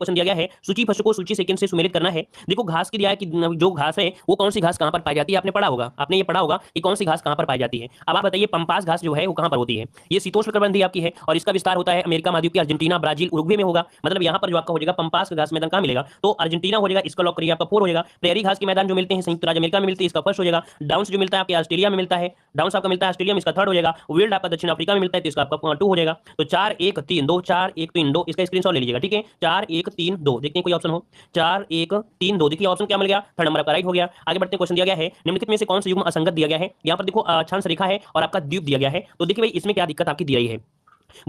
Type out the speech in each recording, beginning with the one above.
Question दिया गया है, सूची फसलों को सूची सेकंड से सुमेलित करना है। देखो घास की दिया है कि जो घास है वो कौन सी घास कहां पर पाई जाती है, आपने पढ़ा होगा, आपने ये पढ़ा होगा कि कौन सी घास कहां पर पाई जाती है। अब आप बताइए पंपास घास जो है वो कहां पर होती है। ये शीतोष्णकटिबंधीय आपकी है और इसका विस्तार होता है अमेरिका महाद्वीप की अर्जेंटीना, ब्राजील, उरुग्वे में होगा। मतलब यहाँ पर जो आपका हो जाएगा पंपास घास मैदान कहां मिलेगा, तो अर्जेंटीना हो जाएगा, इसका लॉक करिए, आपका 4 हो जाएगा। प्रेरी घास के मैदान जो मिलते हैं संयुक्त राज्य अमेरिका में मिलते हैं, इसका फर्स्ट हो जाएगा। डाउन्स जो मिलता है आपके ऑस्ट्रेलिया में मिलता है, डाउन्स आपका मिलता है ऑस्ट्रेलिया में, इसका थर्ड हो जाएगा। विल्ड आपका दक्षिण अफ्रीका में मिलता है, तो इसका आपका 2 हो जाएगा। तो 4 1 3 2, 4 1 3 2, इसका स्क्रीनशॉट ले लीजिएगा, ठीक है। 4 1 3 2, देखते हैं कोई ऑप्शन हो। 4 1 3 2, देखिए ऑप्शन क्या मिल गया, थर्ड नंबर आपका राइट हो गया। आगे बढ़ते हैं, क्वेश्चन दिया गया है, निम्नलिखित में से कौन सा युग्म असंगत दिया गया है। यहाँ पर देखो अक्षांश रेखा है और आपका द्वीप दिया गया है। तो देखिए भाई इसमें क्या दिक्कत आपकी दी गई है।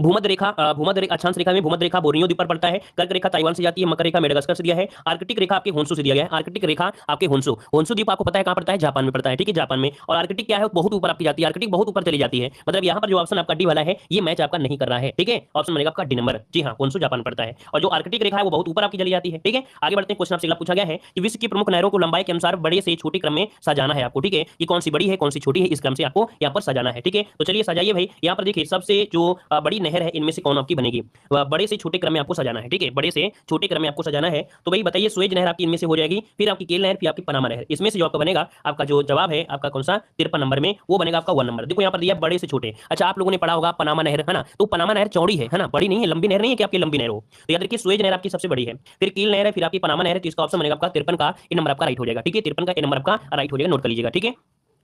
भूमध्य रेखा, भूमध्य रेखा अक्षांश रेखा में भूमध्य रेखा बोर्नियो द्वीप पर पड़ता है। कर्क रेखा ताइवान से जाती है, मकर रेखा मेडागास्कर से दिया है, आर्कटिक रेखा आपके होन्सु से दिया गया है। आर्कटिक रेखा आपके होन्सु, होन्सु द्वीप आपको पता है कहां पड़ता है, जापान में पड़ता है, ठीक है, जापान में। और आर्कटिक क्या है, बहुत ऊपर आपकी जाती है, आर्कटिक बहुत ऊपर चली जाती है। मतलब यहाँ पर जो ऑप्शन आपका डी वाला है ये मैच आपका नहीं कर रहा है, ठीक है, ऑप्शन बनेगा आपका डी नंबर। जी हाँ, होन्सु जापान पड़ता है और जो आर्कटिक रेखा है वो बहुत ऊपर आपकी चली जाती है, ठीक है। आगे बढ़ते हैं, क्वेश्चन आपसे अगला पूछा गया है कि विश्व की प्रमुख नहरों को लंबाई के अनुसार बड़े से छोटे क्रम में सजाना है आपको, ठीक है। ये कौन सी बड़ी है कौन सी छोटी है, इस क्रम से आपको यहाँ पर सजाना है, ठीक है। तो चलिए सजाइए भाई। यहाँ पर देखिए सबसे जो बड़ी नहर है इनमें से कौन आपकी बनेगी, बड़े से छोटे क्रम में आपको सजाना है, ठीक है, बड़े से छोटे क्रम में आपको सजाना है। तो भाई बताइए, सुएज नहर आपकी इनमें से हो जाएगी, फिर आपकी केल नहर, फिर आपकी पनामा नहर, इसमें से जो आपका बनेगा, आपका जो जवाब है आपका कौन सा 53 नंबर में, वो बनेगा आपका 1 नंबर। देखो यहाँ पर दिया बड़े से छोटे। अच्छा आप लोगों ने पढ़ा होगा पनामा नहर, है ना, तो पनामा नहर चौड़ी है ना, बड़ी नहीं है, लंबी नहर नहीं है कि आपकी लंबी नहर हो। तो याद रखिए सुएज नहर आपकी सबसे बड़ी है, फिर कील नहर है, फिर आपकी पनामा नहर है, तो इसका ऑप्शन बनेगा आपका 53 का ए नंबर आपका राइट हो जाएगा, ठीक है, 53 का ए नंबर आपका राइट हो जाएगा, नोट कर लीजिएगा, ठीक है।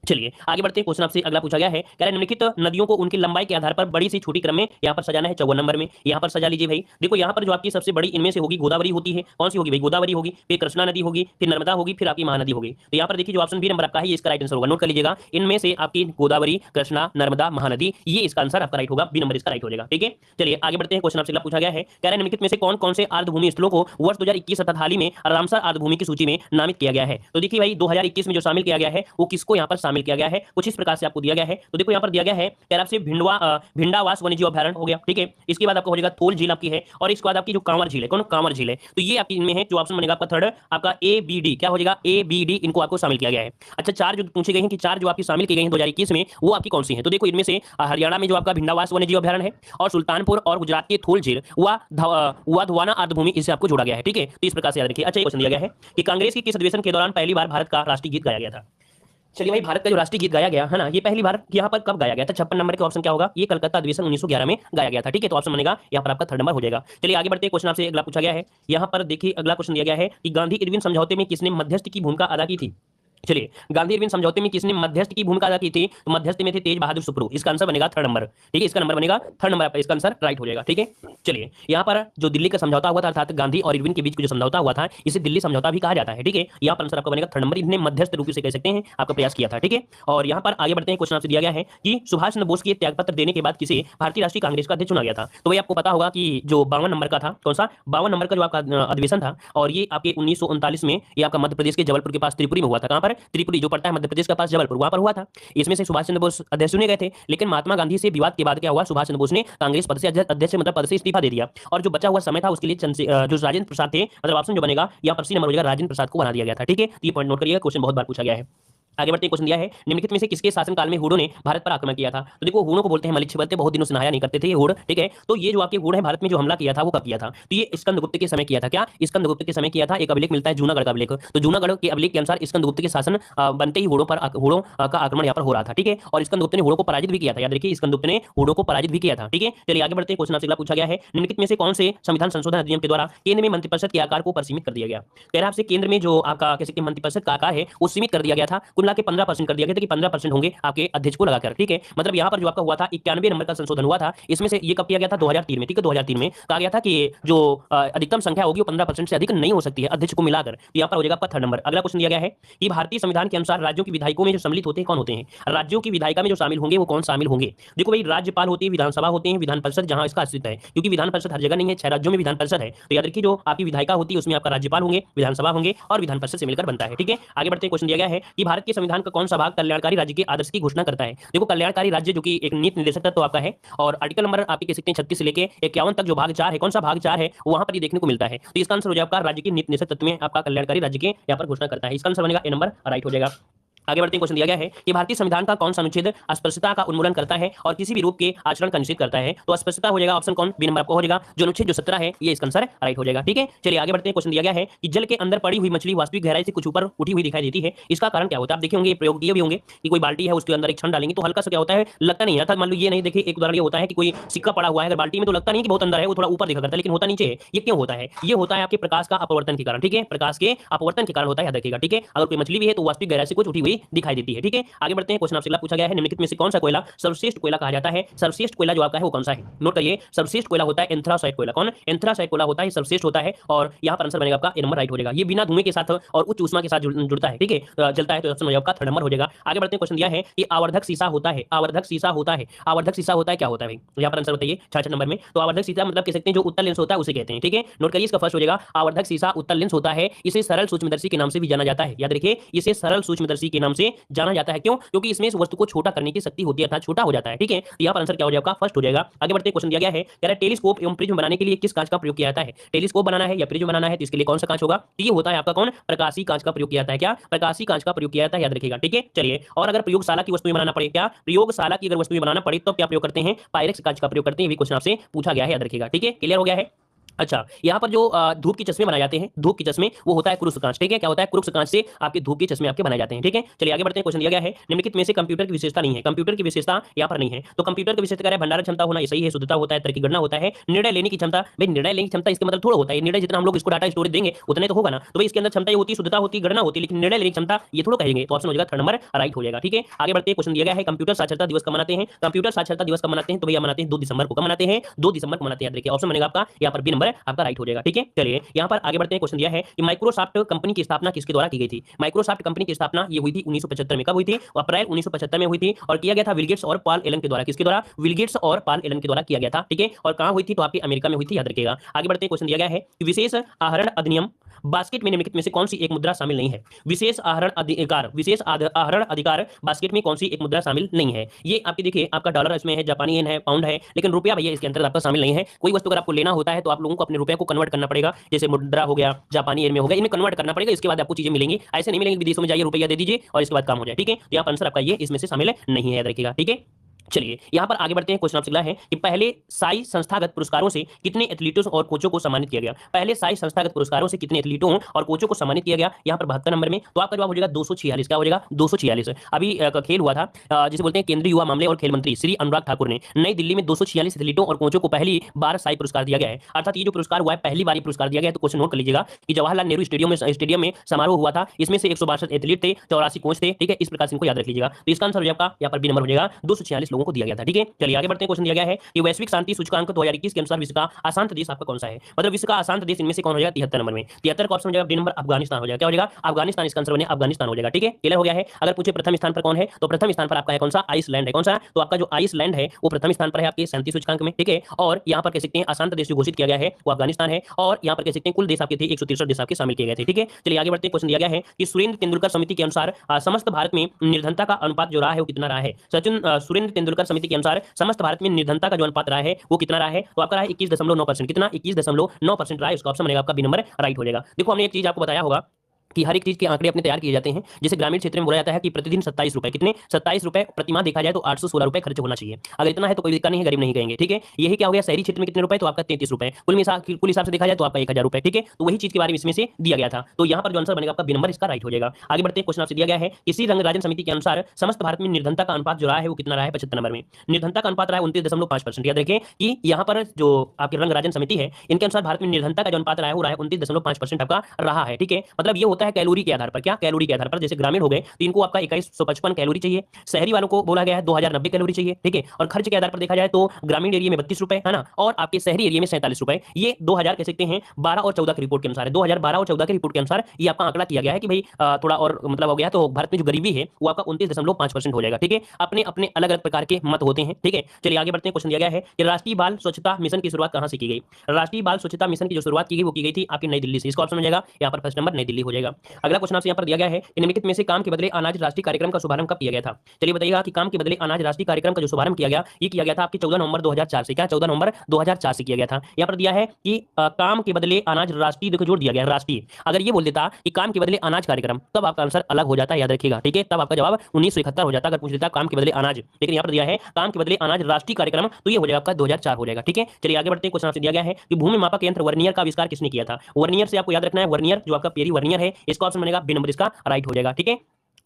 चलिए आगे बढ़ते हैं, क्वेश्चन आपसे अगला पूछा गया है, कह रहे निम्नलिखित नदियों को उनकी लंबाई के आधार पर बड़ी से छोटी क्रम में यहाँ पर सजाना है, 54 नंबर में। यहाँ पर सजा लीजिए भाई। देखो यहाँ पर जो आपकी सबसे बड़ी इनमें से होगी गोदावरी होती है, कौन सी होगी भाई, गोदावरी होगी, फिर कृष्णा नदी होगी, फिर नर्मदा होगी, फिर आपकी महानदी होगी। तो यहाँ पर देखिए जो ऑप्शन बी नंबर आपका है ये इसका राइट आंसर होगा, नोट कर लीजिएगा। इनमें से आपकी गोदावरी, कृष्णा, नर्मदा, महानदी, ये इसका आंसर आपका राइट होगा, बी नंबर इसका राइट हो जाएगा, ठीक है। चलिए आगे बढ़ते हैं, क्वेश्चन आपसे अगला पूछा गया है, कह रहे निम्नलिखित में से कौन कौन से आर्द्रभूमि स्थलों को वर्ष 2021 अर्थात हाल ही में रामसर आर्द्रभूमि की सूची में नामित किया गया है। तो देखिए भाई 2021 में जो शामिल किया गया है वो किसको यहाँ पर शामिल किया गया है, कुछ इस प्रकार से आपको दिया गया है। तो देखो यहाँ पर दिया गया है कह आपसे भिंडावास वन्यजीव अभ्यारण्य हो गया, ठीक है। इसके बाद आपका हो जाएगा थोल झील आपकी है, और इसके बाद आपकी जो कांवर झील है, कौन कांवर झील है, तो ये आपकी इनमें है। जो ऑप्शन बनेगा आपका थर्ड आपका ए बी डी, क्या हो जाएगा ए बी डी, इनको आपको शामिल किया गया है। अच्छा चार जो पूछे गए हैं कि चार जो आपकी शामिल की गई हैं 2021 में, वो आपकी कौन सी है। तो देखो इनमें से हरियाणा में जो आपका भिंडावास वन्यजीव अभ्यारण्य है, और सुल्तानपुर और गुजरात के थोल झील व धवाना आर्द्रभूमि, इससे आपको जोड़ा गया है, ठीक है। तो इस प्रकार से याद रखिए। अच्छा ये क्वेश्चन दिया गया है कि कांग्रेस के किस अधिवेशन के दौरान पहली बार भारत का राष्ट्रीय गीत गाया गया था। चलिए भाई भारत का जो राष्ट्रीय गीत गाया गया है ना, ये पहली बार यहाँ पर कब गाया गया था, 56 नंबर के ऑप्शन क्या होगा, ये कलकत्ता अधिवेशन 1911 में गाया गया था, ठीक है। तो ऑप्शन बनेगा यहाँ पर आपका थर्ड नंबर हो जाएगा। चलिए आगे बढ़ते हैं, क्वेश्चन आपसे अगला पूछा गया है। यहाँ पर देखिए अगला क्वेश्चन दिया गया है कि गांधी इरविन समझौते में किसने मध्यस्थ की भूमिका अदा की थी। चलिए गांधी इरविन समझौते में किसने मध्यस्थ की भूमिका अदा की थी, तो मध्यस्थ में थे तेज बहादुर सुप्रू, इसका आंसर बनेगा थर्ड नंबर, ठीक है, इसका नंबर बनेगा थर्ड नंबर, इसका आंसर राइट हो जाएगा, ठीक है। चलिए यहाँ पर जो दिल्ली का समझौता हुआ था अर्थात गांधी और इरविन के बीच जो समझौता हुआ था, इसे दिल्ली समझौता भी कहा जाता है, ठीक है। यहाँ पर आंसर आपका बनेगा थर्ड नंबर, इन्हें मध्यस्थ रूप से कह सकते हैं, आपका प्रयास किया था, ठीक है। और यहाँ पर आगे बढ़ते हैं, क्वेश्चन आपसे दिया गया है कि सुभाष चंद्र बोस के त्यागपत्र देने के बाद किसे भारतीय राष्ट्रीय कांग्रेस का अध्यक्ष चुना गया था। तो भाई आपको पता होगा कि जो 52 नंबर का था, कौन सा 52 नंबर का जो आपका अधिवेशन था, और ये आपके 1939 में ये आपका मध्य प्रदेश के जबलपुर के पास त्रिपुरी में हुआ था। कहां पर, त्रिपुरी जो पड़ता है मध्य प्रदेश के पास जबलपुर, वहां पर हुआ था। इसमें से सुभाष चंद्र बोस अध्यक्ष चुने गए थे, लेकिन महात्मा गांधी से विवाद के बाद क्या हुआ, सुभाष चंद्र बोस ने कांग्रेस पद से अध्यक्ष मतलब पद से इस्तीफा दे दिया, और जो बचा हुआ समय था उसके लिए जो राजेंद्र प्रसाद थे, मतलब ऑप्शन जो बनेगा यहाँ पर सी नंबर हो जाएगा, राजेंद्र प्रसाद को बना दिया गया था, ठीक है। ये पॉइंट नोट करिएगा, क्वेश्चन बहुत बार पूछा गया है। आगे बढ़ते क्वेश्चन दिया है, निम्नलिखित में से किसके शासनकाल में हुडों ने भारत पर आक्रमण किया था। तो देखो हुडों को बोलते हैं मलिच्छ बलते, बहुत दिनों से नहाया नहीं करते थे ये हुड, ठीक है। तो ये जो आपके हुड है भारत में जो हमला किया था वो कब किया था, तो ये स्कंदगुप्त के समय किया था। क्या स्कंदगुप्त के समय किया था, एक अभिलेख मिलता है जूनागढ़ का अभिलेख, तो जूनागढ़ के अभिलेख के अनुसार स्कंदगुप्त के शासन बनते ही हुडों का आक्रमण यहाँ पर हो रहा था, ठीक है। और स्कंदगुप्त ने हुडों को पराजित भी किया था, याद रखिए स्कंदगुप्त ने हुडों को पराजित भी किया था, ठीक है। चलिए आगे बढ़ते हैं, क्वेश्चन आपसे पूछा गया है, निम्नलिखित में से कौन से संविधान संशोधन अधिनियम के द्वारा केंद्र में मंत्रिपरिषद के आकार को परिसीमित कर दिया गया। कह रहा आपसे केंद्र में जो आपका कह सकते हैं मंत्रिपरिषद का आकार है वो सीमित कर दिया गया था, कुल मिला के 15% कर दिया गया था कि 15% होंगे आपके अध्यक्ष को लगाकर, ठीक है। मतलब यहाँ पर जो आपका हुआ था 91 नंबर का संशोधन हुआ था, इसमें से ये कब किया गया था 2003 में, ठीक है। 2003 में कहा गया था कि जो अधिकतम संख्या होगी वो 15% से अधिक नहीं हो सकती है अध्यक्ष को मिलाकर, तो यहाँ पर हो जाएगा आपका थर्ड नंबर। अगला क्वेश्चन दिया गया है कि भारतीय संविधान के अनुसार राज्यों की विधायकों में जो सम्मिलित होते हैं कौन होते हैं, राज्यों की विधायिका में जो शामिल होंगे वो कौन शामिल होंगे। देखो भाई राज्यपाल होती है, विधानसभा होते हैं, विधान परिषद जहां इसका अस्तित्व है, क्योंकि विधान परिषद हर जगह नहीं है, 6 राज्यों में विधान परिषद है, तो याद रखिए जो आपकी विधायिका होती है उसमें आपका राज्यपाल होंगे, विधानसभा होंगे और विधान परिषद से मिलकर बनता है, ठीक है। आगे बढ़ते क्वेश्चन दिया गया है कि भारत के संविधान का कौन सा भाग कल्याणकारी राज्य के आदर्श की घोषणा करता है। देखो कल्याणकारी राज्य जो कि एक नीति निर्देशक तत्व आपका है, और आर्टिकल नंबर आपके कह सकते हैं 36 से लेके 51 तक जो भाग 4 है, कौन सा भाग 4 है वहां पर ये देखने को मिलता है। तो इसका आंसर हो जाएगा राज्य के नीति निर्देशक तत्व में आपका कल्याणकारी राज्य के यहाँ पर घोषणा करता है, इसका आंसर बनेगा ए नंबर राइट हो जाएगा। आगे बढ़ते हैं, क्वेश्चन दिया गया है कि भारतीय संविधान का कौन सा अनुच्छेद अस्पृश्यता का उन्मूलन करता है और किसी भी रूप के आचरण का निषेध करता है? तो अस्पृश्यता हो जाएगा ऑप्शन कौन, बी नंबर आपको हो जाएगा जो अनुच्छेद जो 17 है, ये इसका आंसर राइट हो जाएगा। ठीक है, चलिए आगे बढ़ते हैं। क्वेश्चन दिया गया है कि जल के अंदर पड़ी हुई मछली वास्तविक गहराई से कुछ ऊपर उठी हुई दिखाई देती है, इसका कारण क्या होता है? आप देखे होंगे ये प्रयोग दिए भी होंगे कि कोई बाल्टी है उसके अंदर एक छन डालेंगे तो हल्का सा क्या होता है, लगता नहीं है। मान लो ये नहीं, देखिए एक उदाहरण ये होता है कि कोई सिक्का पड़ा हुआ है अगर बाल्टी में, तो लगता नहीं कि बहुत अंदर है, वो थोड़ा ऊपर दिखा करता है लेकिन होता नीचे है। ये क्यों होता है? ये होता है आपके प्रकाश का अपवर्तन के कारण। ठीक है, प्रकाश के अपवर्तन के कारण होता है, याद रखिएगा। ठीक है, अगर कोई मछली भी है तो वास्तविक गहराई से कुछ उठी हुई दिखाई देती है। ठीक है, आगे बढ़ते हैं। क्वेश्चन आपसे अगला पूछा गया है, निम्नलिखित में से कौन सा कोयला सर्वश्रेष्ठ कोयला कहा जाता है? सर्वश्रेष्ठ कोयला जो आपका है वो कौन सा है? नोट करिए, सर्वश्रेष्ठ कोयला होता है एंथ्रासाइट कोयला। कौन? एंथ्रासाइट कोयला होता है, सर्वश्रेष्ठ होता है और यहाँ पर आंसर बनेगा आपका ए नंबर राइट हो जाएगा। ये बिना धुएं के साथ और उच्च ऊष्मा के साथ जुड़ता है। ठीक है, जलता है तो ऑप्शन आपका थर्ड नंबर हो जाएगा। आगे बढ़ते हैं। क्वेश्चन दिया है कि आवर्धक शीशा होता है, आवर्धक शीशा होता है, आवर्धक शीशा होता है, क्या होता है भाई? यहाँ पर आंसर बताइए 66 नंबर में। तो आवर्धक शीशा मतलब कह सकते हैं जो उत्तल लेंस होता है उसे कहते हैं। ठीक है, नोट करिए, इसका फर्स्ट हो जाएगा आवर्धक शीशा उत्तल लेंस होता है, इसे सरल सूक्ष्मदर्शी के नाम से भी जाना जाता है। याद रखिए, इसे सरल सूक्ष्मदर्शी के नाम से जाना जाता है। क्यों? क्योंकि इसमें इस वस्तु को छोटा करने की शक्ति होती है, अर्थात छोटा हो जाता है। ठीक है, तो यहाँ पर आंसर क्या हो जाएगा? फर्स्ट हो जाएगा। आगे बढ़ते हैं। क्वेश्चन दिया गया है, कह रहा है टेलीस्कोप एवं प्रिज्म बनाने के लिए किस कांच का प्रयोग किया जाता है? टेलीस्कोप बनाना है या प्रिज्म बनाना है तो इसके लिए कौन सा कांच होगा? तो ये होता है आपका कौन? प्रकाशी कांच का प्रयोग किया जाता है। क्या? प्रकाशी कांच का प्रयोग किया जाता है, याद रखिएगा। ठीक है, चलिए, और अगर प्रयोगशाला की वस्तुएं बनाना पड़े, क्या प्रयोगशाला की अगर वस्तुएं बनाना पड़े तो क्या प्रयोग करते हैं? पायरेक्स कांच का प्रयोग करते हैं। ये भी क्वेश्चन आपसे पूछा गया है, याद रखिएगा। ठीक है, क्लियर हो गया है। अच्छा, यहाँ पर जो धूप के चश्मे बनाए जाते हैं, धूप के चश्मे, वो होता है क्रूस कांच। ठीक है, क्या होता है? क्रूस कांच से आपके धूप के चश्मे आपके बनाए जाते हैं। ठीक है, चलिए आगे बढ़ते हैं। क्वेश्चन दिया गया है, निम्नलिखित में से कंप्यूटर की विशेषता नहीं है। कंप्यूटर की विशेषता यहाँ पर नहीं है, तो कंप्यूटर की विशेषता क्या है? भंडारण क्षमता होना, ये सही है। शुद्धता होता है, तर्कगणना होता है, निर्णय लेने की क्षमता। भाई निर्णय लेने की क्षमता इसका मतलब थोड़ा होता है निर्णय जितना हम लोग इसको डाटा स्टोरेज देंगे उतने तो होगा ना, तो भाई इसके अंदर क्षमता ये होती है, शुद्धता होती है, गणना होती है, लेकिन निर्णय लेने की क्षमता ये थोड़ा कहेंगे, तो ऑप्शन हो जाएगा थर्ड नंबर राइट हो जाएगा। ठीक है, आगे बढ़ते हैं। क्वेश्चन दिया गया है, कंप्यूटर साक्षरता दिवस कब मनाते हैं? कंप्यूटर साक्षरता दिवस कब मनाते हैं? तो भैया मनाते हैं 2 दिसंबर को। कब मनाते हैं? 2 दिसंबर को मनाते हैं, याद रखिए। ऑप्शन बनेगा आपका यहाँ पर बी नंबर आपका राइट हो जाएगा। ठीक है, चलिए यहाँ पर आगे बढ़ते हैं। क्वेश्चन दिया है कि माइक्रोसॉफ्ट कंपनी की स्थापना किसके द्वारा की गई थी? माइक्रोसॉफ्ट कंपनी की स्थापना ये हुई थी 1975 में। कब हुई थी? अप्रैल 1975 में हुई थी और किया गया था बिल गेट्स और पॉल एलन के द्वारा। किसके द्वारा? बिल गेट्स और पॉल एलन के द्वारा किया गया था। ठीक है, और कहां हुई थी? तो आपकी अमेरिका में हुई थी, याद रखिएगा। आगे बढ़ते हैं। क्वेश्चन दिया गया है कि विशेष आहरण अधिनियम बास्केट में निम्नलिखित में से कौन सी एक मुद्रा शामिल नहीं है? विशेष आहरण अधिकार, विशेष आहरण अधिकार बास्केट में कौन सी एक मुद्रा शामिल नहीं है? ये आपकी देखिए, आपका डॉलर इसमें है, जापानी येन है, पाउंड है, लेकिन रुपया भैया इसके अंतर्गत आपका शामिल नहीं है। कोई वस्तु अगर आपको लेना होता है तो आप लोगों को अपने रुपये को कन्वर्ट करना पड़ेगा, जैसे मुद्रा हो गया, जापानी येन में हो गया, इनमें कन्वर्ट करना पड़ेगा, इसके बाद आपको चीजें मिलेंगी। ऐसे नहीं मिलेंगे विदेशों में जाइए रुपया दे दीजिए और इसके बाद काम हो जाए। ठीक है, तो यहाँ आंसर आपका ये इसमें से शामिल नहीं है, याद रखिएगा। ठीक है, चलिए यहाँ पर आगे बढ़ते हैं। क्वेश्चन आपसे अगला है कि पहले साई संस्थागत पुरस्कारों से कितने एथलीटों और कोचों को सम्मानित किया गया? पहले साई संस्थागत पुरस्कारों से कितने एथलीटों और कोचों को सम्मानित किया गया? यहाँ पर 72 नंबर में। तो आपका जवाब हो जाएगा 246। क्या हो जाएगा? 246। अभी खेल हुआ था, जिसे बोलते हैं केंद्रीय युवा मामले और खेल मंत्री श्री अनुराग ठाकुर ने नई दिल्ली में 246 एथलीटों और कोचों को पहली बार साई पुरस्कार दिया गया है। अर्थात ये जो पुरस्कार हुआ है पहली बार पुरस्कार दिया गया है। तो क्वेश्चन नोट कर लीजिएगा कि जवाहरलाल नेहरू स्टेडियम में समारोह हुआ था, इसमें से 162 एथलीट थे, 84 कोच थे। ठीक है, इस प्रकार से इनको याद रख लीजिएगा। तो इसका आंसर हो जाएगा यहाँ पर बी नंबर हो जाएगा, 246 लोगों को दिया गया था। ठीक है, चलिए आगे बढ़ते हैं। क्वेश्चन दिया गया है कि वैश्विक शांति सूचकांक 2021 के अनुसार विश्व का अशांत देश आपका कौन सा है? मतलब विश्व का अशांत देश इनमें से कौन हो जाएगा? 73 नंबर में। 73 का ऑप्शन हो जाएगा डी नंबर, अफगानिस्तान हो जाएगा। क्या हो जाएगा? अफगानिस्तान इसका आंसर बने, अफगानिस्तान हो जाएगा। ठीक है, क्लियर हो गया है। अगर पूछे प्रथम स्थान पर कौन है, तो प्रथम स्थान पर आपका है कौन सा? आइसलैंड है। कौन सा? तो आपका जो आइसलैंड है वो प्रथम स्थान पर है आपके शांति सूचकांक में। ठीक है, और यहाँ पर कह सकते हैं अशांत देश जो घोषित किया गया है वो अफगानिस्तान है, और यहाँ पर कह सकते हैं कुल देश आपके थे 163 देश आपके शामिल किए गए थे। ठीक है, चलिए आगे बढ़ते हैं। क्वेश्चन दिया गया है कि सुरेंद्र तेंदुलकर समिति के अनुसार समस्त भारत में निर्धनता का अनुपात जो रहा है वो कितना रहा है? सुरेंद्र तेंदुलकर समिति के अनुसार समस्त भारत में निर्धनता का जो अनुपात रहा है वो कितना रहा है? तो आपका रहा है 21.9%। कितना? 21.9% रहा है। इसका ऑप्शन बनेगा आपका बी नंबर राइट हो जाएगा। देखो हमने एक चीज आपको बताया होगा कि हर एक चीज के आंकड़े अपने तैयार किए जाते हैं। जैसे ग्रामीण क्षेत्र में बोला जाता है कि प्रतिदिन 27 रुपए, कितने? 27 रुपए प्रतिमाह देखा जाए तो 816 रुपए खर्च होना चाहिए। अगर इतना है तो कोई दिक्कत नहीं है, गरीब नहीं कहेंगे। ठीक है, यही क्या हो गया? शहरी क्षेत्र में कितने रुपए? तो आपका 33 रुपए। कुल हिसाब से देखा जाए तो आपका 1000 रुपए। ठीक है, तो वही चीज के बारे में इसमें से दिया गया था। तो यहाँ पर जो आंसर बनेगा आपका बी नंबर इसका राइट हो जाएगा। आगे बढ़ते हैं। क्वेश्चन आपसे दिया गया है इसी रंगराजन समिति के अनुसार समस्त भारत में निर्धनता का अनुपात जो रहा है वो कितना रहा है? 75 नंबर में। निर्धनता का अनुपात रहा है 29.5%। याद रखें कि यहाँ पर जो आपकी रंगराजन समिति है इनके अनुसार भारत में निर्धनता का जो अनुपात रहा है वो रहा है 29.5% आपका रहा है। ठीक है, मतलब ये होता है कैलोरी के आधार पर। क्या? कैलोरी के आधार पर। जैसे ग्रामीण हो गए तो इनको आपका 2155 कैलोरी चाहिए, शहरी वालों को बोला गया है 2090 कैलोरी चाहिए। ठीक है, और खर्च के आधार पर देखा जाए तो ग्रामीण एरिया में 32 रुपए है ना, और आपके शहरी एरिया में 47 रुपए। ये 2000 कह सकते हैं 12 और 14 की रिपोर्ट के अनुसार है। 2012 और 14 की रिपोर्ट के अनुसार ये आपका आंकड़ा किया गया है कि भाई थोड़ा और मतलब हो गया तो भारत में जो गरीबी है वो आपका 29.5% हो जाएगा। ठीक है, अपने अपने अलग अलग प्रकार के मत होते हैं। ठीक है, चलिए आगे बढ़ते हैं। क्वेश्चन दिया गया है कि राष्ट्रीय बाल स्वच्छता मिशन की शुरुआत कहां से की गई? राष्ट्रीय बाल स्वच्छता मिशन की जो शुरुआत की गई वो की गई थी आपकी नई दिल्ली से। इसका ऑप्शन हो जाएगा यहाँ पर फर्स्ट नंबर नई दिल्ली हो जाएगा। जाएगा। अगला क्वेश्चन आपसे यहाँ पर दिया गया है कि निम्नलिखित में से काम के बदले अनाज राष्ट्रीय कार्यक्रम का शुभारंभ कब किया गया था। चलिए बताइएगा कि काम के बदले अनाज राष्ट्रीय कार्यक्रम का जो शुभारंभ किया गया, ये किया गया था आपके 14 नवंबर 2004 से। क्या 14 नवंबर 2004 से किया गया था। यहाँ पर दिया है कि काम के बदले अनाज राष्ट्रीय, देखो जोड़ दिया गया राष्ट्रीय। अगर ये बोल देता कि काम के बदले अनाज कार्यक्रम, तब आपका आंसर अलग हो जाता है, याद रखिएगा, ठीक है। तब आपका जवाब 1971 हो जाता अगर पूछ लेता काम के बदले अनाज। लेकिन यहाँ पर दिया है काम के बदले अनाज राष्ट्रीय कार्यक्रम, तो ये हो जाएगा आपका 2004 हो जाएगा, ठीक है। चलिए आगे बढ़ते हैं। क्वेश्चन आपसे दिया गया है कि भूमि मापक यंत्र वर्नियर का आविष्कार किसने किया था। वर्नियर से आपको याद रखना है, वर्नियर जो आपका पेरी वर्नियर है, इसका ऑप्शन बनेगा बी नंबर, इसका राइट हो जाएगा, ठीक है।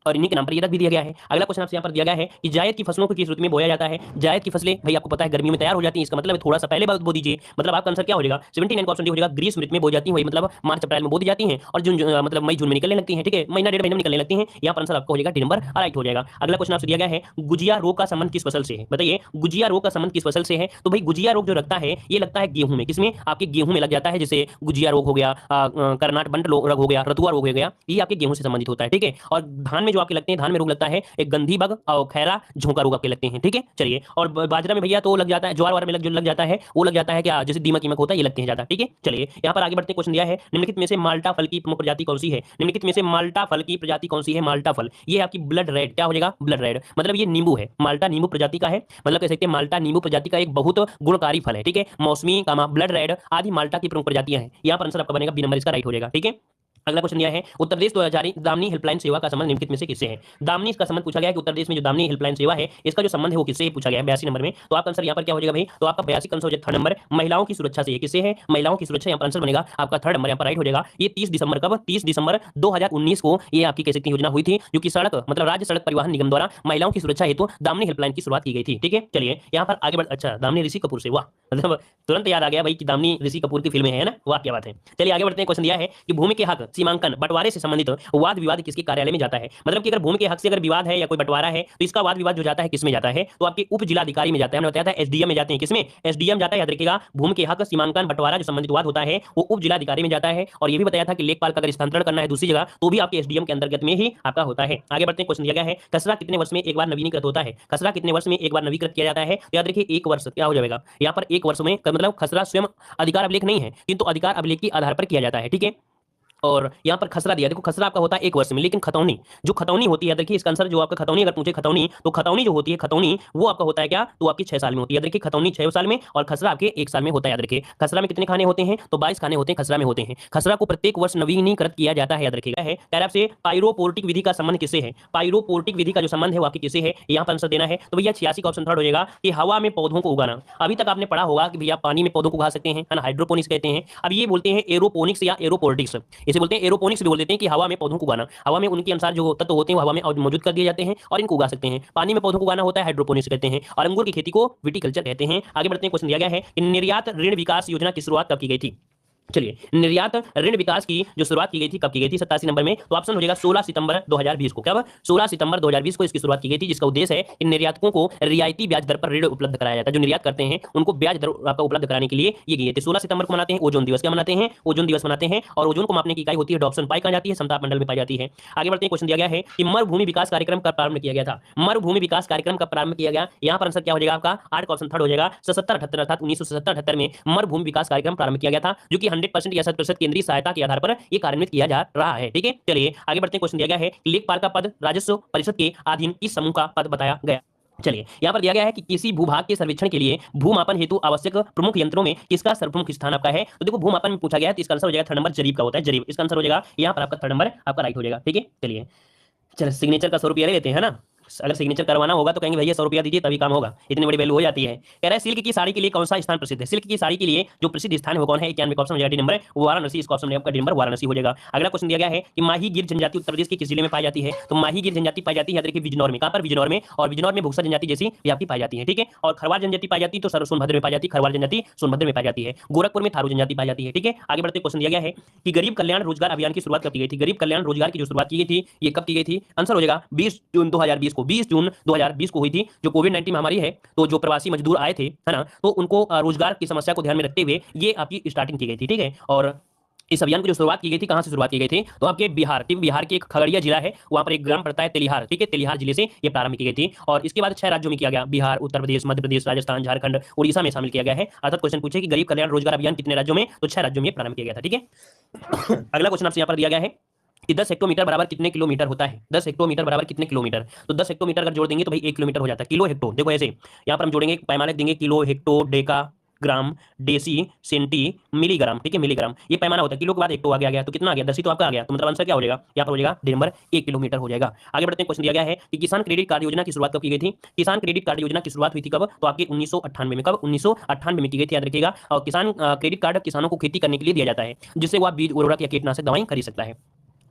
और इन्हीं के नाम पर ये तक भी दिया गया है। अगला क्वेश्चन आपसे यहाँ पर दिया गया है कि जायद की फसलों को किस ऋतु में बोया जाता है। जायद की फसलें भाई आपको पता है गर्मी में तैयार हो जाती हैं, इसका मतलब थोड़ा सा पहले बो दीजिए, मतलब आपका आंसर क्या हो जाएगा 79 का ऑप्शन डी हो जाएगा। ग्रीष्म ऋतु में बो जाती है, वही मतलब मार्च अप्रैल में बो दी जाती हैं और जून मतलब मई जून में निकलने लगती हैं, ठीक है, महीना डेढ़ महीने में निकलने लगती हैं। यहाँ पर आंसर आपका हो जाएगा डी नंबर, राइट हो जाएगा। अगला क्वेश्चन आपसे दिया गया है गुजिया रोग का संबंध किस फसल से है। बताइए गुजिया रोग का संबंध किस फसल से है। तो भाई गुजिया रोग जो लगता है ये लगता है गेहूं में, किसमें आपके गेहूं में लग जाता है, जैसे गुजिया रोग हो गया, कर्नाट बंट रोग हो गया, रतुआ रोग हो गया, ये आपके गेहूं से संबंधित होता है, ठीक है। और धान में जो आपके लगते हैं, धान में रोग लगता है एक गंधी बग और खैरा झोंका रोग आपके लगते हैं, ठीक है। चलिए और बाजरा में भैया तो लग जाता है, ज्वार वार में जो लग जाता है वो लग जाता है क्या, जैसे दीमक कीमक होता है, ये लगते हैं ज्यादा, ठीक है। चलिए यहाँ पर आगे बढ़ते हैं। क्वेश्चन दिया है निम्नलिखित में से माल्टा फल की प्रमुख प्रजाति कौन सी है। निम्नलिखित में से माल्टा फल की प्रजाति कौन सी है। माल्टा फल ये आपकी ब्लड रेड, क्या हो जाएगा ब्लड रेड, मतलब ये नींबू है, माल्टा नींबू प्रजाति का है, मतलब कह सकते हैं माल्टा नींबू प्रजाति का एक बहुत गुणकारी फल है, ठीक है। मौसमी कामा ब्लड रेड आदि माल्टा की प्रमुख प्रजातियां हैं। यहाँ पर आंसर आपका बनेगा बी नंबर, इसका राइट हो जाएगा, ठीक है। अगला क्वेश्चन दिया है उत्तर प्रदेश 2000 दामिनी हेल्पलाइन सेवा का संबंध निम्नलिखित में से किससे है। दामिनी इसका संबंध पूछा गया है कि उत्तर प्रदेश में जो दामिनी हेल्पलाइन सेवा है इसका जो संबंध है वो किससे पूछा गया है 82 नंबर में। तो आपका आंसर यहाँ पर क्या हो जाएगा भाई, तो आपका 82 का आंसर हो जाएगा थर्ड नंबर, महिलाओं की सुरक्षा से। किससे है, महिलाओं की सुरक्षा। यहाँ पर आंसर बनेगा आपका थर्ड नंबर, यहाँ पर राइट हो जाएगा। ये 30 दिसंबर कब, 30 दिसंबर 2019 को ये आपकी कह सकती योजना हुई थी, जो कि सड़क मतलब राज्य सड़क परिवहन निगम द्वारा महिलाओं की सुरक्षा हेतु दामिनी हेल्पलाइन की शुरुआत की गई थी, ठीक है। चलिए यहाँ पर आगे बढ़, अच्छा दामिनी ऋषि कपूर से, वाह मतलब तुरंत याद आ गया भाई कि दामिनी ऋषि कपूर की फिल्म है ना, वाह क्या बात है। चलिए आगे बढ़ते हैं। क्वेश्चन दिया है कि भूमि के हक सीमांकन बंटवारे से संबंधित वाद विवाद किसके कार्यालय में जाता है। मतलब कि अगर भूमि के हक से अगर विवाद है या कोई बंटवारा है तो इसका वाद विवाद जो जाता है किसमें जाता है, तो आपके उप जिलाधिकारी में जाता है। हमने बताया था एसडीएम में जाते हैं, किसमें एसडीएम जाता है, याद रखिएगा। भूमि के हक सीमांकन बंटवारा जो संबंधित वाद होता है वो उप जिलाधिकारी में जाता है। और ये भी बताया था कि लेखपाल का अगर स्थानांतरण करना है दूसरी जगह तो भी आपके एसडीएम के अंतर्गत में ही आपका होता है। आगे बढ़ते हैं। क्वेश्चन दिया गया है खसरा कितने वर्ष में एक बार नवीनीकृत होता है। खसरा कितने वर्ष में एक बार नवीनीकृत किया जाता है, याद रखिए एक वर्ष क्या हो जाएगा यहाँ पर, एक वर्ष में, मतलब खसरा स्वयं अधिकार अभिलेख नहीं है किंतु अधिकार अभिलेख के आधार पर किया जाता है, ठीक है। और यहाँ पर खसरा दिया, देखो खसरा आपका होता है एक वर्ष में, लेकिन खतौनी जो खतौनी होती है, देखिए इसका आंसर जो आपका खतौनी अगर पूछे खतौनी, तो खतौनी जो होती है खतौनी वो आपका होता है क्या, तो आपकी 6 साल में होती है। देखिए खतौनी 6 साल में और खसरा आपके 1 साल में होता है। याद रखिए खसरा में कितने खाने होते हैं, तो 22 खाने होते हैं खसरा में होते हैं। खसरा को प्रत्येक वर्ष नवीनीकृत किया जाता है, याद रखिएगा। है कह से पायरोपोर्टिक विधि का संबंध किससे है, पायरोपोर्टिक विधि का जो संबंध है वो आपकी किससे है, यहाँ पर आंसर देना है। तो भैया 86 का ऑप्शन थर्ड हो जाएगा कि हवा में पौधों को उगाना। अभी तक आपने पढ़ा होगा कि भैया पानी में पौधों को उगा सकते हैं, है ना, हाइड्रोपोनिक्स कहते हैं। अब ये बोलते हैं एरोपोनिक्स या एरोपोर्टिक्स, इसे बोलते हैं एरोपोनिक्स बोल देते हैं कि हवा में पौधों को उगाना। हवा में उनके अनुसार जो तत्व होते हैं वो हवा में मौजूद कर दिए जाते हैं और इनको उगा सकते हैं। पानी में पौधों को उगाना होता है हाइड्रोपोनिक्स कहते हैं, और अंगूर की खेती को विटिकल्चर कहते हैं। आगे बढ़ते हैं। क्वेश्चन दिया गया है कि निर्यात ऋण विकास योजना की शुरुआत कब की गई थी। चलिए निर्यात ऋण विकास की जो शुरुआत की गई थी कब की गई थी 87 नंबर में, तो ऑप्शन हो जाएगा 16 सितंबर 2020 को। कब, 16 सितंबर 2020 को इसकी शुरुआत की गई थी, जिसका उद्देश्य है कि निर्यातकों को रियायती ब्याज दर पर ऋण उपलब्ध कराया जाता है। जो निर्यात करते हैं उनको ब्याज दर आपका उपलब्ध कराने के लिए ये गई थी। 16 सितंबर को मनाते हैं, ओजोन दिवस क्या मनाते हैं, ओजोन दिवस मनाते हैं। और ओजोन को मापने की इकाई होती है डॉप्सन, पाई कहाँ जाती है, समताप मंडल में पाई जाती है। आगे बढ़ते हैं। क्वेश्चन दिया गया है कि मरुभूमि विकास कार्यक्रम कब प्रारंभ किया गया था। मरुभूमि विकास कार्यक्रम कब प्रारंभ किया गया, यहाँ पर आंसर क्या हो जाएगा आपका 8 का ऑप्शन थर्ड हो जाएगा 77-78 अर्थात 1977-78 में मरुभूमि विकास कार्यक्रम प्रारंभ किया गया था, जो कि 100% या 60% केंद्रीय सहायता के आधार पर यह कार्यान्वित किया जा रहा है, ठीक है। चलिए आगे बढ़ते हैं। क्वेश्चन दिया गया है लेखपाल का पद राजस्व परिषद के अधीन किस समूह का पद बताया गया। चलिए यहाँ पर दिया गया है कि किसी भूभाग के सर्वेक्षण के लिए भूमापन हेतु आवश्यक प्रमुख यंत्रों में किसका सर्वप्रमुख स्थान आपका है। तो देखो भूमापन में पूछा गया है तो इसका आंसर हो जाएगा थर्ड नंबर जरीब का होता है, जरीब इसका आंसर हो जाएगा यहाँ पर आपका थर्ड नंबर आपका राइट हो जाएगा, ठीक है। चलिए चलो सिग्नेचर का 100 रुपया ले लेते हैं ना, अगर सिग्नेचर करवाना होगा तो कहेंगे भैया 100 रुपया दीजिए तभी काम होगा, इतनी बड़ी वैल्यू हो जाती है। कह रहा है सिल्क की साड़ी के लिए कौन सा स्थान प्रसिद्ध है। सिल्क की साड़ी के लिए जो प्रसिद्ध स्थान है वो कौन है, 91 ऑप्शन हो जाएगा डी नंबर वाराणसी, इसका ऑप्शन आपका डी नंबर वाराणसी हो जाएगा। अगला क्वेश्चन दिया गया है कि माही गिर जनजाति उत्तर प्रदेश के किस जिले में पाई जाती है। तो माही गिर जनजाति पाई जाती है याद रखिए बिजनौर में, कहां पर बिजनौर में, और बिजनौर में भूसा जनजाति जैसी भी आपकी पाई जाती है, ठीक है। और खरवार जनजाति पाई जाती है तो सोनभद्र में पाई जाती है, खरवार जनजाति सोनभद्र में पाई जाती है। गोरखपुर में थारू जनजाति पाई जाती है, ठीक है। आगे बढ़ते क्वेश्चन दिया गया है कि गरीब कल्याण रोजगार अभियान की शुरुआत कब की गई थी। गरीब कल्याण रोजगार की जो शुरुआत की गई थी ये कब की गई थी, आंसर हो जाएगा 20 जून 2020 को, 20 जून 2020 को हुई थी। जो कोविड-19 महामारी है तो जो प्रवासी मजदूर आए थे, है ना, तो उनको रोजगार की समस्या को ध्यान में रखते हुए ये आपकी स्टार्टिंग की गई थी, ठीक है। और इस अभियान की जो शुरुआत की गई थी कहां से शुरुआत की गई थी, तो आपके बिहार, ठीक बिहार के एक खगड़िया जिला है वहां पर एक ग्राम पड़ता है तेलिहार, ठीक है, तेलिहार जिले से ये प्रारंभ की गई थी। और इसके बाद 6 राज्यों में किया गया, बिहार, उत्तर प्रदेश, मध्य प्रदेश, राजस्थान, झारखंड, उड़ीसा में शामिल किया गया है। अर्थात क्वेश्चन पूछे कि गरीब कल्याण रोजगार अभियान कितने राज्यों में, तो 6 राज्यों में प्रारंभ किया गया था, ठीक है। अगला क्वेश्चन आपसे यहाँ पर दिया गया है कि 10 हेक्टोमीटर बराबर कितने किलोमीटर होता है। 10 हेक्टोमीटर बराबर कितने किलोमीटर, तो 10 हेक्टोमीटर अगर जोड़ देंगे तो भाई 1 किलोमीटर हो जाता है। किलो हेक्टो, देखो ऐसे यहाँ पर हम जोड़ेंगे, पैमाने देंगे किलो हेक्टो डेका ग्राम डेसी सेंटी मिलीग्राम, ठीक है मिलीग्राम, ये पैमाना होता है। किलो के बाद हेक्टो आगे आ गया तो कितना आ गया, 10 ही तो आपका आ गया, तो मतलब आंसर क्या हो जाएगा यहाँ पर हो जाएगा डी नंबर 1 किलोमीटर हो जाएगा। आगे बढ़ते हैं, क्वेश्चन दिया गया है कि किसान क्रेडिट कार्ड योजना की शुरुआत कब की गई थी। किसान क्रेडिट कार्ड योजना की शुरुआत हुई थी कब, तो आपकी 1998 में, कब 1998 में की गई थी, याद रखिएगा। और किसान क्रेडिट कार्ड किसानों को खेती करने के लिए दिया जाता है, जिससे वो आप बीज उर्वरक या कीटनाशक दवाएं खरीद सकता है।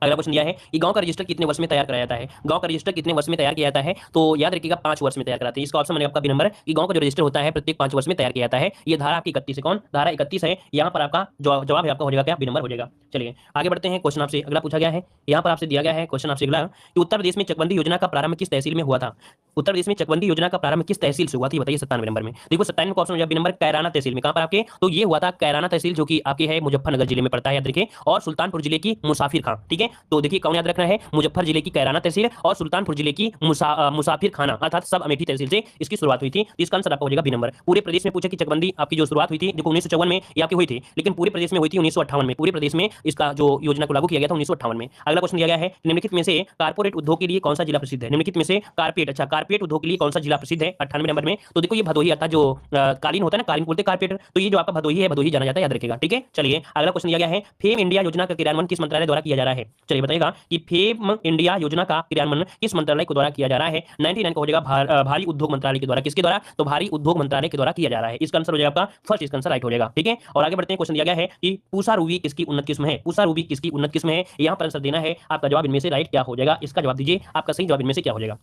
अगला क्वेश्चन दिया है कि गांव का रजिस्टर कितने वर्ष में तैयार कराया जाता है। गांव का रजिस्टर कितने वर्ष में तैयार किया जाता है, तो याद रखिएगा 5 वर्ष में तैयार कराते हैं। इसका ऑप्शन बनेगा आपका बी नंबर, कि गांव का जो रजिस्टर होता है प्रत्येक 5 वर्ष में तैयार किया जाता है। ये धारा आपकी 31 है, कौन धारा 31 है, यहाँ पर आपका जवाब है आपका हो जाएगा क्या, बी नंबर हो जाएगा। चलिए आगे बढ़ते हैं, क्वेश्चन आपसे अगला पूछा गया है, यहाँ पर आपसे दिया गया है क्वेश्चन आपसे अगला कि उत्तर प्रदेश में चकबंदी योजना का प्रारंभ किस तहसील में हुआ था। उत्तर प्रदेश में चकबंदी योजना का प्रारंभ किस तहसील से हुआ था, बताइए 97 नंबर में। देखो 97 का ऑप्शन हो जाएगा बी नंबर, कैराना तहसील में। कहां पर आपके, तो ये हुआ था कैराना तहसील, जो कि आपके है मुजफ्फरनगर जिले में पड़ता है, याद रखिए, और सुल्तानपुर जिले की मुसाफिर खां, ठीक है। तो देखिए कौन याद रखना है, मुजफ्फर जिले की कैराना तहसील और सुल्तानपुर जिले की मुसाफिर खाना अर्थात सब अमेठी तहसील से इसकी शुरुआत हुई थी। तो इसका आंसर आपका हो जाएगा बी नंबर। पूरे प्रदेश में पूछे कि चकबंदी आपकी जो शुरुआत हुई थी, देखो 1954 में ये आपकी हुई थी, लेकिन पूरे प्रदेश में हुई थी 1958 में। पूरे प्रदेश में इसका जो योजना को लागू किया गया था 1958 में। अगला क्वेश्चन दिया गया है, निम्नलिखित में से कारपोरेट उद्योग के लिए कौन सा जिला प्रसिद्ध है। निम्नलिखित में से कारपेट, अच्छा कारपेट उद्योग के लिए कौन सा जिला प्रसिद्ध है, 98 नंबर में। तो देखो ये भदोही, अर्थात जो कालीन होता है ना, कालीन बोलते हैं कारपेट, तो ये जो आपका भदोही है, भदोही जाना जाता है, याद रखिएगा, ठीक है। चलिए अगला क्वेश्चन दिया गया है, फेम इंडिया योजना का क्रियान्वयन किस मंत्रालय द्वारा किया जा रहा है। चलिए बताइएगा कि फेम इंडिया योजना का क्रियान्वयन किस मंत्रालय के द्वारा किया जा रहा है। 99 का हो जाएगा भारी उद्योग मंत्रालय के द्वारा। किसके द्वारा, तो भारी उद्योग मंत्रालय के द्वारा किया जा रहा है। इसका आंसर हो जाएगा आपका फर्स्ट, इसका आंसर राइट हो जाएगा, ठीक है। और आगे बढ़ते हैं, क्वेश्चन दिया गया है कि पूसा रूबी किसकी उन्नत किस्म है। पूसा रूबी किसकी उन्नत किस्म है, यहाँ पर आंसर देना है। आपका जवाब इनमें से राइट क्या हो जाएगा, इसका जवाब दीजिए, आपका सही जवाब इनमें से क्या हो जाएगा।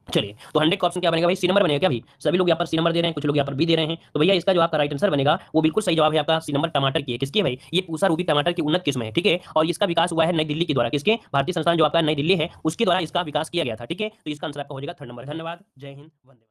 चलिए तो 100 का ऑप्शन क्या बनेगा भाई, सी नंबर बनेगा क्या भाई। सभी लोग यहाँ पर सी नंबर दे रहे हैं, कुछ लोग यहाँ पर बी दे रहे हैं, तो भैया इसका जो आपका राइट आंसर बनेगा वो बिल्कुल सही जवाब है आपका सी नंबर, टमाटर की है। किसकी है भाई, ये पूसा रूबी टमाटर की उन्नत किस्म है, ठीक है। और इसका विकास हुआ है नई दिल्ली के द्वारा, किसके, भारतीय संस्थान जो आपका नई दिल्ली है उसके द्वारा इसका विकास किया गया था, ठीक है। तो इसका आंसर आपका हो जाएगा 3rd नंबर। धन्यवाद, जय हिंद, वंदे।